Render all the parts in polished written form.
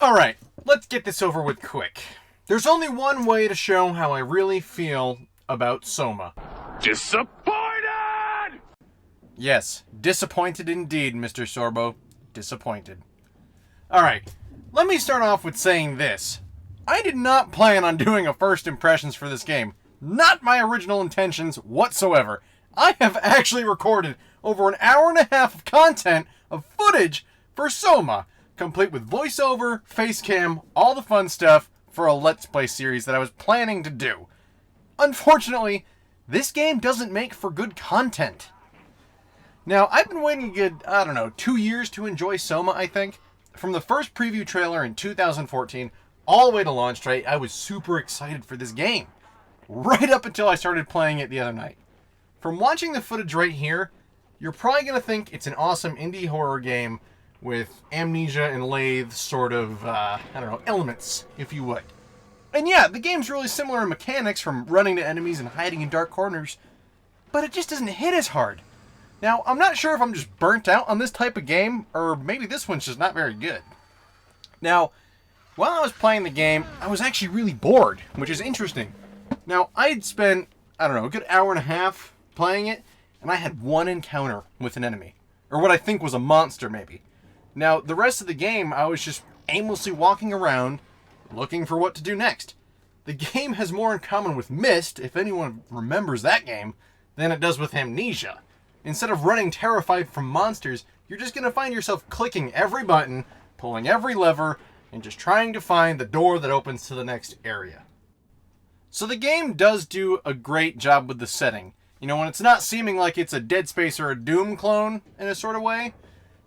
Alright, let's get this over with quick. There's only one way to show how I really feel about Soma. Disappointed! Yes, disappointed indeed, Mr. Sorbo. Disappointed. Alright, let me start off with saying this. I did not plan on doing a first impressions for this game. Not my original intentions whatsoever. I have actually recorded over an hour and a half of content of footage for Soma, complete with voiceover, face cam, all the fun stuff for a Let's Play series that I was planning to do. Unfortunately, this game doesn't make for good content. Now, I've been waiting a good, 2 years to enjoy Soma, I think. From the first preview trailer in 2014 all the way to launch date, I was super excited for this game. Right up until I started playing it the other night. From watching the footage right here, you're probably going to think it's an awesome indie horror game with amnesia and lathe sort of, elements, if you would. And yeah, the game's really similar in mechanics from running to enemies and hiding in dark corners, but it just doesn't hit as hard. Now, I'm not sure if I'm just burnt out on this type of game, or maybe this one's just not very good. Now, while I was playing the game, I was actually really bored, which is interesting. Now, I had spent, a good hour and a half playing it, and I had one encounter with an enemy. Or what I think was a monster, maybe. Now, the rest of the game, I was just aimlessly walking around, looking for what to do next. The game has more in common with Myst, if anyone remembers that game, than it does with Amnesia. Instead of running terrified from monsters, you're just going to find yourself clicking every button, pulling every lever, and just trying to find the door that opens to the next area. So the game does do a great job with the setting. You know, when it's not seeming like it's a Dead Space or a Doom clone in a sort of way,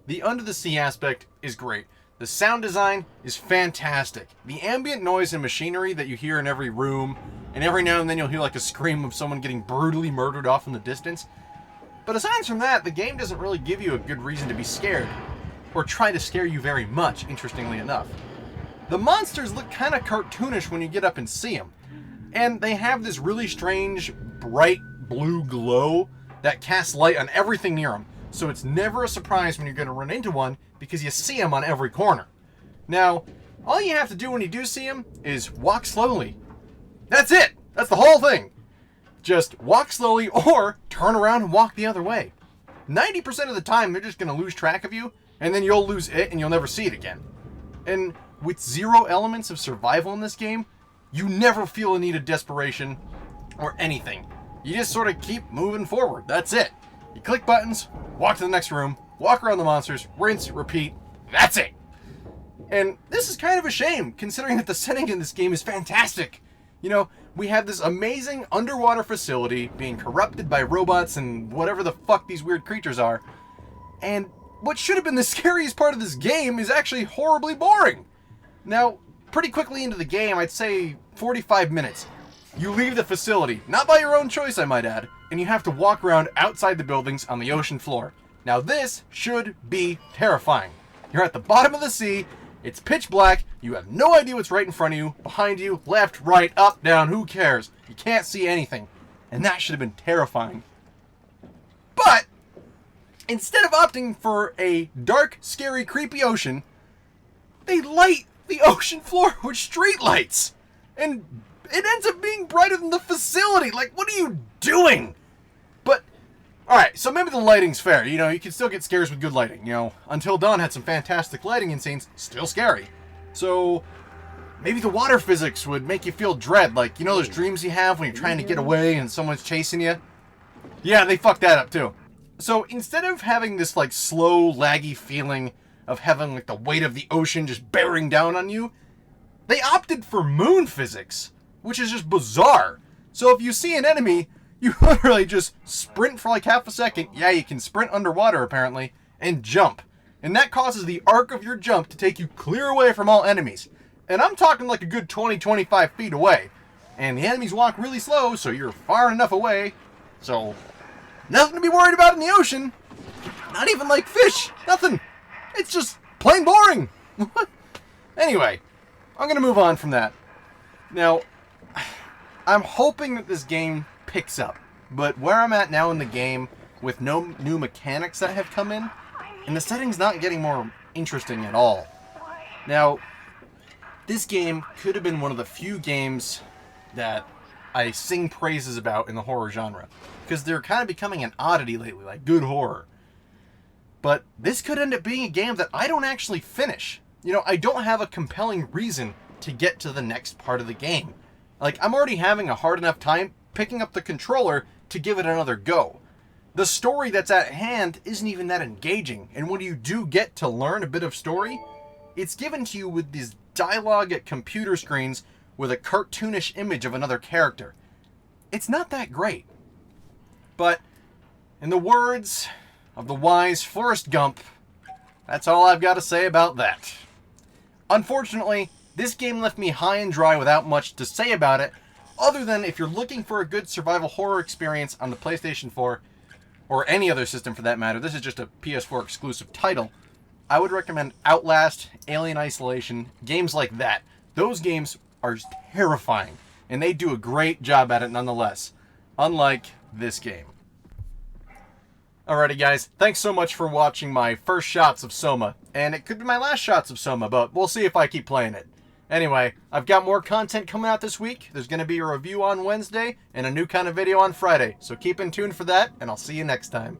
the under the sea aspect is great. The sound design is fantastic. The ambient noise and machinery that you hear in every room, and every now and then you'll hear like a scream of someone getting brutally murdered off in the distance. But aside from that, the game doesn't really give you a good reason to be scared, or try to scare you very much, interestingly enough. The monsters look kind of cartoonish when you get up and see them, and they have this really strange, bright blue glow that casts light on everything near them, so it's never a surprise when you're going to run into one, because you see them on every corner. Now, all you have to do when you do see them is walk slowly. That's it! That's the whole thing! Just walk slowly or turn around and walk the other way. 90% of the time, they're just going to lose track of you, and then you'll lose it and you'll never see it again. And with zero elements of survival in this game, you never feel a need of desperation or anything. You just sort of keep moving forward. That's it. You click buttons, walk to the next room, walk around the monsters, rinse, repeat. That's it. And this is kind of a shame, considering that the setting in this game is fantastic. You know, we have this amazing underwater facility being corrupted by robots and whatever the fuck these weird creatures are. And what should have been the scariest part of this game is actually horribly boring. Now, pretty quickly into the game, I'd say 45 minutes. You leave the facility, not by your own choice I might add, and you have to walk around outside the buildings on the ocean floor. Now this should be terrifying. You're at the bottom of the sea, it's pitch black, you have no idea what's right in front of you, behind you, left, right, up, down, who cares? You can't see anything. And that should have been terrifying. But, instead of opting for a dark, scary, creepy ocean, they light the ocean floor with street lights. And it ends up being brighter than the facility. Like, what are you doing? But, alright, so maybe the lighting's fair. You know, you can still get scares with good lighting. You know, Until Dawn had some fantastic lighting in scenes, still scary. So, maybe the water physics would make you feel dread. Like, you know those dreams you have when you're trying to get away and someone's chasing you? Yeah, they fucked that up too. So, instead of having this, like, slow, laggy feeling of having, like, the weight of the ocean just bearing down on you, they opted for moon physics, which is just bizarre. So if you see an enemy, you literally just sprint for like half a second. Yeah, you can sprint underwater apparently, and jump. And that causes the arc of your jump to take you clear away from all enemies. And I'm talking like a good 20-25 feet away. And the enemies walk really slow, so you're far enough away. So, nothing to be worried about in the ocean. Not even like fish. Nothing. It's just plain boring. Anyway, I'm going to move on from that. Now, I'm hoping that this game picks up. But where I'm at now in the game, with no new mechanics that have come in, and the setting's not getting more interesting at all. Now, This game could have been one of the few games that I sing praises about in the horror genre, because they're kind of becoming an oddity lately, like good horror. But this could end up being a game that I don't actually finish. You know, I don't have a compelling reason to get to the next part of the game. Like, I'm already having a hard enough time picking up the controller to give it another go. The story that's at hand isn't even that engaging, and when you do get to learn a bit of story, it's given to you with these dialogue at computer screens with a cartoonish image of another character. It's not that great. But, in the words of the wise Forrest Gump, that's all I've got to say about that. Unfortunately, this game left me high and dry without much to say about it, other than if you're looking for a good survival horror experience on the PlayStation 4, or any other system for that matter, this is just a PS4 exclusive title, I would recommend Outlast, Alien Isolation, games like that. Those games are terrifying, and they do a great job at it nonetheless, unlike this game. Alrighty guys, thanks so much for watching my first shots of Soma, and it could be my last shots of Soma, but we'll see if I keep playing it. Anyway, I've got more content coming out this week. There's going to be a review on Wednesday, and a new kind of video on Friday, so keep in tune for that, and I'll see you next time.